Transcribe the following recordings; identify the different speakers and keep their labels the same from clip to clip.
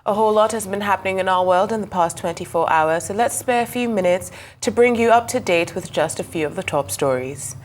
Speaker 1: A whole lot has been happening in our world in the past 24 hours, so let's spare a few minutes to bring you up to date with just a few of the top stories.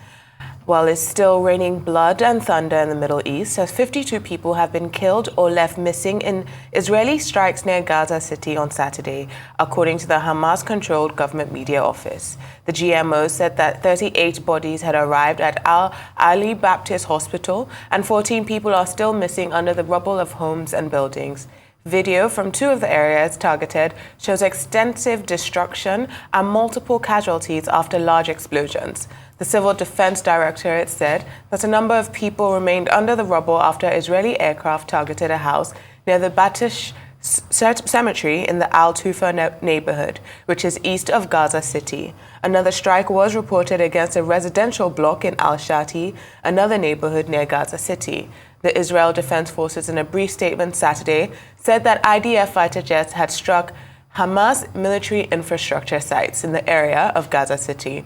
Speaker 1: While it's still raining blood and thunder in the Middle East, as 52 people have been killed or left missing in Israeli strikes near Gaza City on Saturday, according to the Hamas-controlled government media office. The GMO said that 38 bodies had arrived at Al-Ali Baptist Hospital, and 14 people are still missing under the rubble of homes and buildings. Video from two of the areas targeted shows extensive destruction and multiple casualties after large explosions. The Civil Defense Directorate said that a number of people remained under the rubble after Israeli aircraft targeted a house near the Batish Cemetery in the Al-Tufa neighborhood, which is east of Gaza City. Another strike was reported against a residential block in Al-Shati, another neighborhood near Gaza City. The Israel Defense Forces, in a brief statement Saturday, said that IDF fighter jets had struck Hamas military infrastructure sites in the area of Gaza City.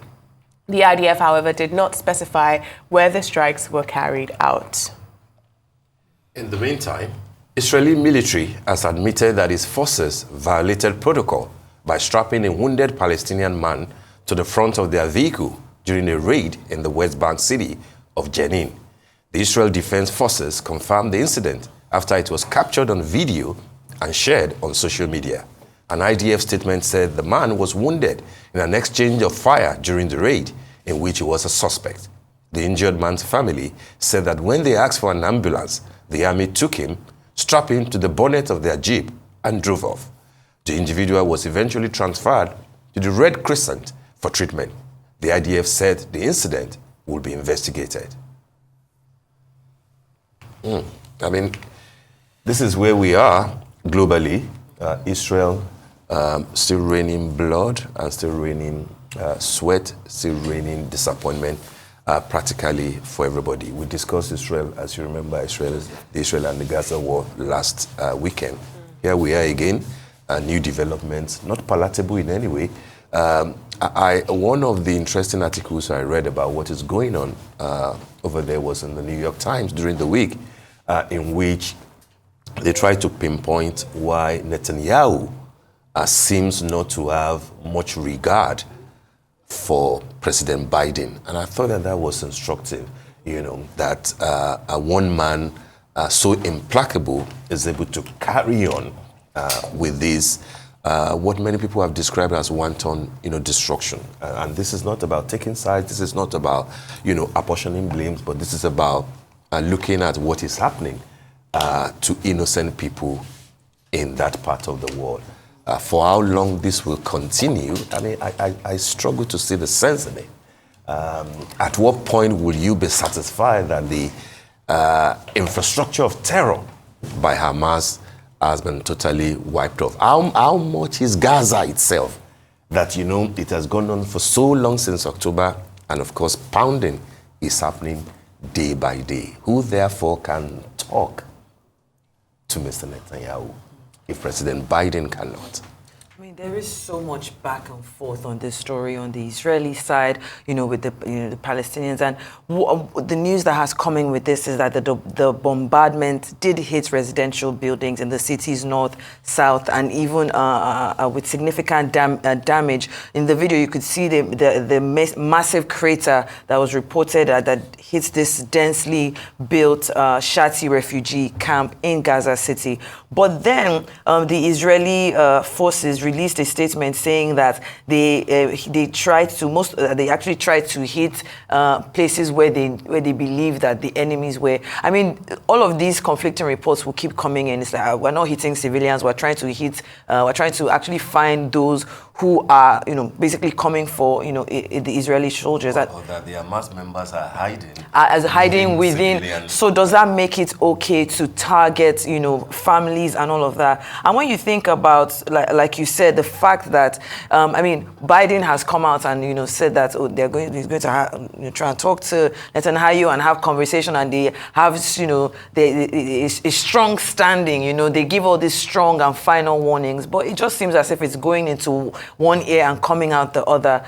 Speaker 1: The IDF, however, did not specify where the strikes were carried out.
Speaker 2: In the meantime, Israeli military has admitted that its forces violated protocol by strapping a wounded Palestinian man to the front of their vehicle during a raid in the West Bank city of Jenin. The Israel Defense Forces confirmed the incident after it was captured on video and shared on social media. An IDF statement said the man was wounded in an exchange of fire during the raid, in which he was a suspect. The injured man's family said that when they asked for an ambulance, the army took him, strapped him to the bonnet of their jeep, and drove off. The individual was eventually transferred to the Red Crescent for treatment. The IDF said the incident will be investigated. I mean, this is where we are globally. Israel still raining blood and still raining sweat, still raining disappointment practically for everybody. We discussed Israel, as you remember, the Israel and the Gaza war last weekend. Here we are again, new developments, not palatable in any way. One of the interesting articles I read about what is going on over there was in the New York Times during the week, in which they tried to pinpoint why Netanyahu seems not to have much regard for President Biden. And I thought that was instructive, that one man so implacable is able to carry on with this, what many people have described as wanton, destruction. And this is not about taking sides. This is not about, apportioning blames, but this is about looking at what is happening to innocent people in that part of the world. For how long this will continue, I mean, I struggle to see the sense in it. At what point will you be satisfied that the infrastructure of terror by Hamas has been totally wiped off? How much is Gaza itself that, it has gone on for so long since October, and of course, pounding is happening day by day? Who therefore can talk to Mr. Netanyahu if President Biden cannot?
Speaker 3: I mean, there is so much back and forth on this story on the Israeli side, with the Palestinians. And the news that has come in with this is that the bombardment did hit residential buildings in the city's north, south, and even with significant damage. In the video, you could see the massive crater that was reported that hits this densely built Shati refugee camp in Gaza City. But then the Israeli forces released a statement saying that they actually tried to hit places where they believe that the enemies were. I mean, all of these conflicting reports will keep coming in. It's like, we're not hitting civilians. We're trying to actually find those who are, basically coming for, the Israeli soldiers.
Speaker 2: Or that the Hamas members are
Speaker 3: hiding within. Civilians. So does that make it okay to target, families and all of that? And when you think about, like you said, the fact that, Biden has come out and, said that he's going to try and talk to Netanyahu and have conversation, and they have, a strong standing, they give all these strong and final warnings, but it just seems as if it's going into one ear and coming out the other.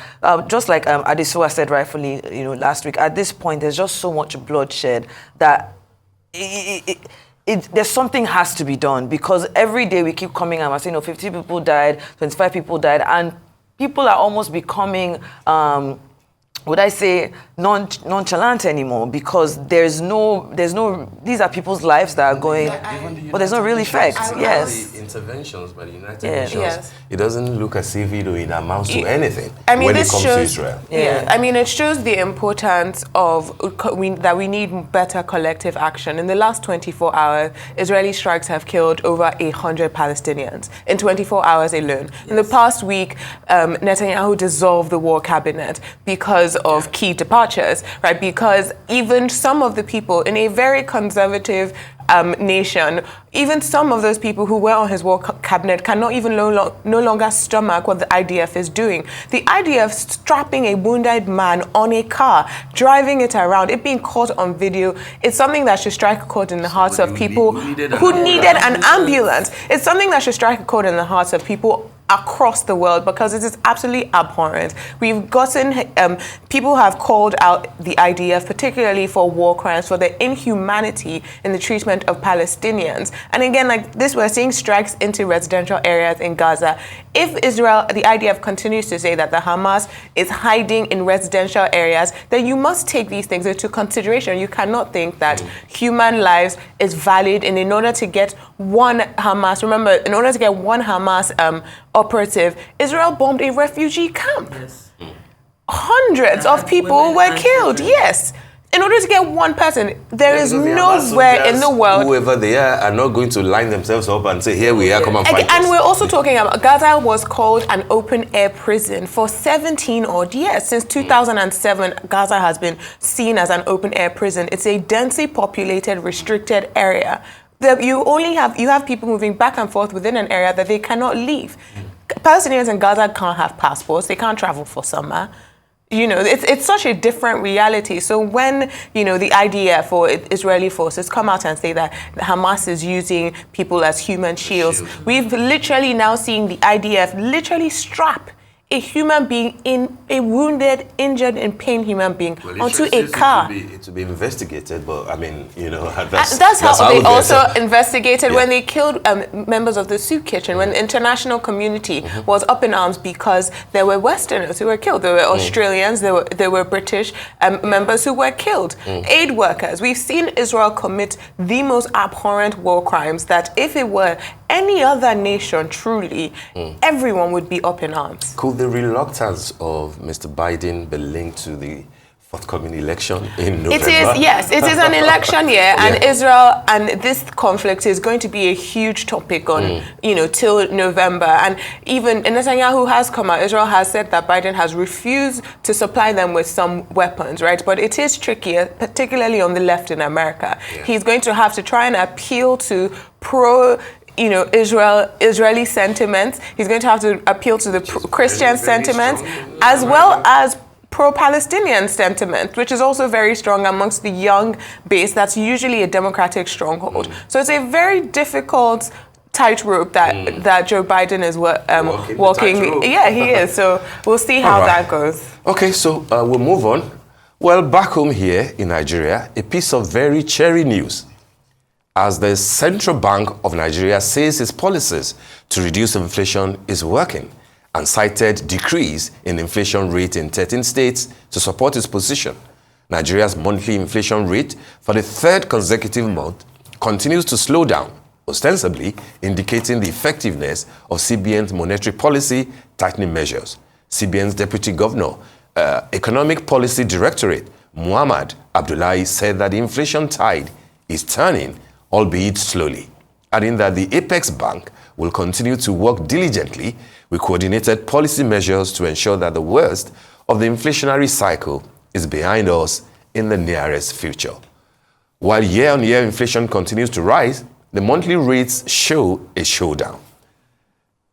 Speaker 3: Just like Adesua said rightfully, last week, at this point, there's just so much bloodshed that there's something has to be done, because every day we keep coming and we're saying, 50 people died, 25 people died, and people are almost becoming, would I say, nonchalant anymore, because there's no, these are people's lives that are going, but there's no real effect. Yes.
Speaker 2: The interventions by the United
Speaker 3: Nations,
Speaker 1: Yes.
Speaker 2: it doesn't look as if it amounts to anything when
Speaker 1: this
Speaker 2: it comes
Speaker 1: shows,
Speaker 2: to Israel.
Speaker 1: Yeah, I mean, it shows the importance of that we need better collective action. In the last 24 hours, Israeli strikes have killed over 100 Palestinians in 24 hours alone. Yes. In the past week, Netanyahu dissolved the war cabinet because of key departures, right? Because even some of the people in a very conservative nation, even some of those people who were on his war cabinet cannot even no longer stomach what the IDF is doing. The IDF strapping a wounded man on a car, driving it around, it being caught on video, it's something that should strike a chord in the hearts of people who needed an ambulance. It's something that should strike a chord in the hearts of people across the world, because it is absolutely abhorrent. We've gotten, people have called out the IDF, particularly for war crimes, for the inhumanity in the treatment of Palestinians. And again, like this, we're seeing strikes into residential areas in Gaza. If Israel, the IDF continues to say that the Hamas is hiding in residential areas, then you must take these things into consideration. You cannot think that human lives is valid, and in order to get one Hamas, remember, in order to get one Hamas operative, Israel bombed a refugee camp.
Speaker 3: Yes.
Speaker 1: Hundreds of people were killed. Yes. In order to get one person, there is nowhere in the world.
Speaker 2: Whoever they are not going to line themselves up and say, here we are, come and fight us.
Speaker 1: And we're also talking about Gaza was called an open-air prison for 17 odd years. Since 2007, Gaza has been seen as an open-air prison. It's a densely populated, restricted area. You have people moving back and forth within an area that they cannot leave. Palestinians in Gaza can't have passports. They can't travel for summer. It's such a different reality. So when, the IDF or Israeli forces come out and say that Hamas is using people as human shields, we've literally now seen the IDF literally strap a human being, in a wounded, injured, in pain human being onto a car.
Speaker 2: It to be investigated, but I mean,
Speaker 1: that's how they also investigated when they killed members of the soup kitchen, when the international community was up in arms because there were Westerners who were killed. There were Australians, there were British members who were killed, aid workers. We've seen Israel commit the most abhorrent war crimes that if it were any other nation, truly, everyone would be up in arms.
Speaker 2: Could the reluctance of Mr. Biden be linked to the forthcoming election in November?
Speaker 1: It is, yes. It is an election year, and Israel and this conflict is going to be a huge topic on, till November. And even Netanyahu has come out. Israel has said that Biden has refused to supply them with some weapons, right? But it is tricky, particularly on the left in America. Yeah. He's going to have to try and appeal to Israeli sentiments. He's going to have to appeal to the Christian sentiments, as well as pro-Palestinian sentiment, which is also very strong amongst the young base. That's usually a democratic stronghold. So it's a very difficult tightrope that Joe Biden is walking. Yeah, he is. So we'll see how that goes.
Speaker 2: Okay, so we'll move on. Well, back home here in Nigeria, a piece of very cheery news, as the Central Bank of Nigeria says its policies to reduce inflation is working, and cited decrease in inflation rate in 13 states to support its position. Nigeria's monthly inflation rate for the third consecutive month continues to slow down, ostensibly indicating the effectiveness of CBN's monetary policy tightening measures. CBN's Deputy Governor, Economic Policy Directorate, Muhammad Abdullahi, said that the inflation tide is turning, albeit slowly, adding that the Apex Bank will continue to work diligently with coordinated policy measures to ensure that the worst of the inflationary cycle is behind us in the nearest future. While year-on-year inflation continues to rise, the monthly rates show a showdown.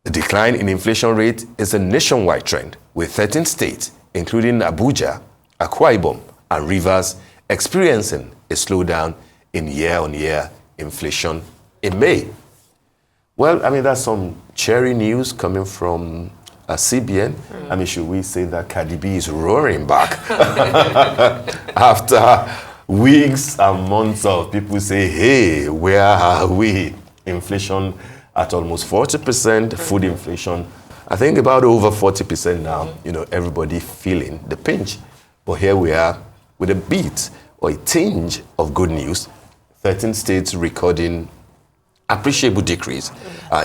Speaker 2: The decline in inflation rate is a nationwide trend, with 13 states, including Abuja, Akwa Ibom, and Rivers, experiencing a slowdown in year-on-year inflation in May. Well, I mean, that's some cheery news coming from CBN. I mean, should we say that Cardi B is roaring back after weeks and months of people say, hey, where are we? Inflation at almost 40%, food inflation, I think about over 40% now, everybody feeling the pinch. But here we are with a bit or a tinge of good news. 13 states recording appreciable decrease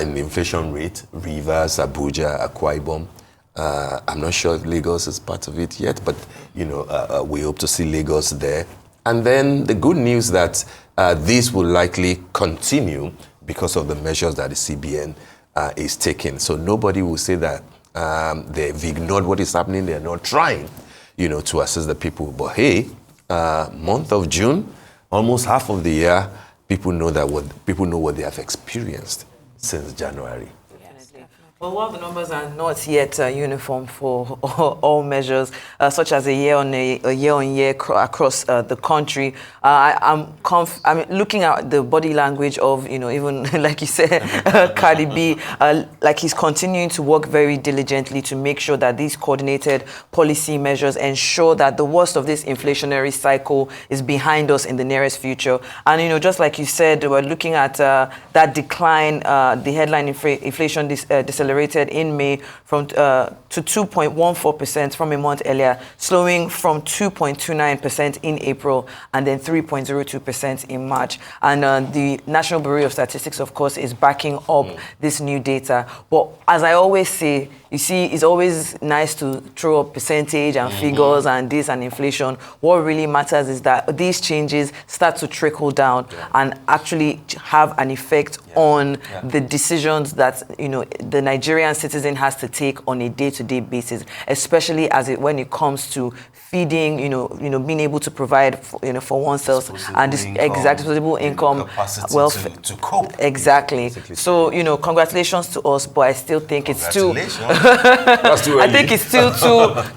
Speaker 2: in the inflation rate. Rivers, Abuja, Akwa Ibom. I'm not sure if Lagos is part of it yet, but we hope to see Lagos there. And then the good news that this will likely continue because of the measures that the CBN is taking. So nobody will say that they've ignored what is happening. They're not trying, to assist the people. But hey, month of June, almost half of the year, people know what they have experienced since January.
Speaker 3: Well, while the numbers are not yet uniform for all measures, such as a year-on-year across the country, I'm looking at the body language of, even like you said, Cardi B, like he's continuing to work very diligently to make sure that these coordinated policy measures ensure that the worst of this inflationary cycle is behind us in the nearest future. And, just like you said, we're looking at that decline, the headline inflation decelerated in May from to 2.14% from a month earlier, slowing from 2.29% in April and then 3.02% in March. And the National Bureau of Statistics, of course, is backing up this new data. But as I always say, you see, it's always nice to throw up percentage and figures and this and inflation. What really matters is that these changes start to trickle down and actually have an effect on the decisions that, the Nigerian citizen has to take on a day-to-day basis, especially when it comes to feeding, being able to provide, for oneself and this disposable income, wealth
Speaker 2: to cope.
Speaker 3: Exactly. So, congratulations to us, but I still think it's too.
Speaker 2: That's too early.
Speaker 3: I think it's still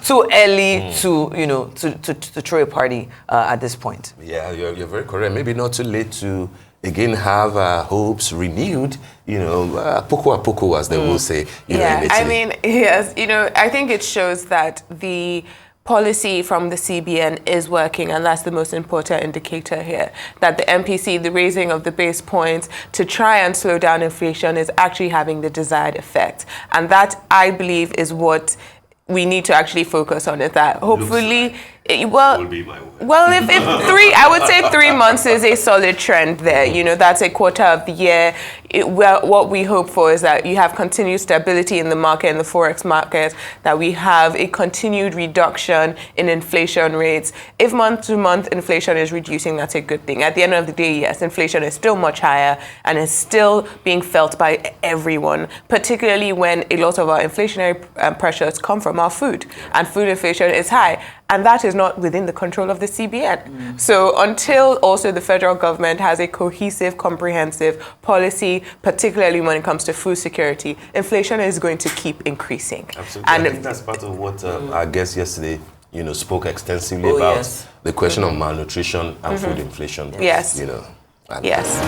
Speaker 3: too early to throw a party at this point.
Speaker 2: Yeah, you're very correct. Maybe not too late to again have hopes renewed. Poco a poco, as they will say.
Speaker 1: I mean, yes. I think it shows that the policy from the CBN is working, and that's the most important indicator here, that the MPC, the raising of the base points to try and slow down inflation, is actually having the desired effect. And that, I believe, is what we need to actually focus on, is that hopefully,
Speaker 2: will be my word.
Speaker 1: Well, if I would say 3 months is a solid trend there. That's a quarter of the year. What we hope for is that you have continued stability in the market, in the forex market, that we have a continued reduction in inflation rates. If month-to-month inflation is reducing, that's a good thing. At the end of the day, yes, inflation is still much higher and is still being felt by everyone, particularly when a lot of our inflationary pressures come from our food, and food inflation is high. And that is not within the control of the CBN. So until also the federal government has a cohesive, comprehensive policy, particularly when it comes to food security, inflation is going to keep increasing.
Speaker 2: Absolutely. And I think that's part of what our guest yesterday, spoke extensively about, the question of malnutrition and food inflation.
Speaker 1: Yes.
Speaker 2: Yes.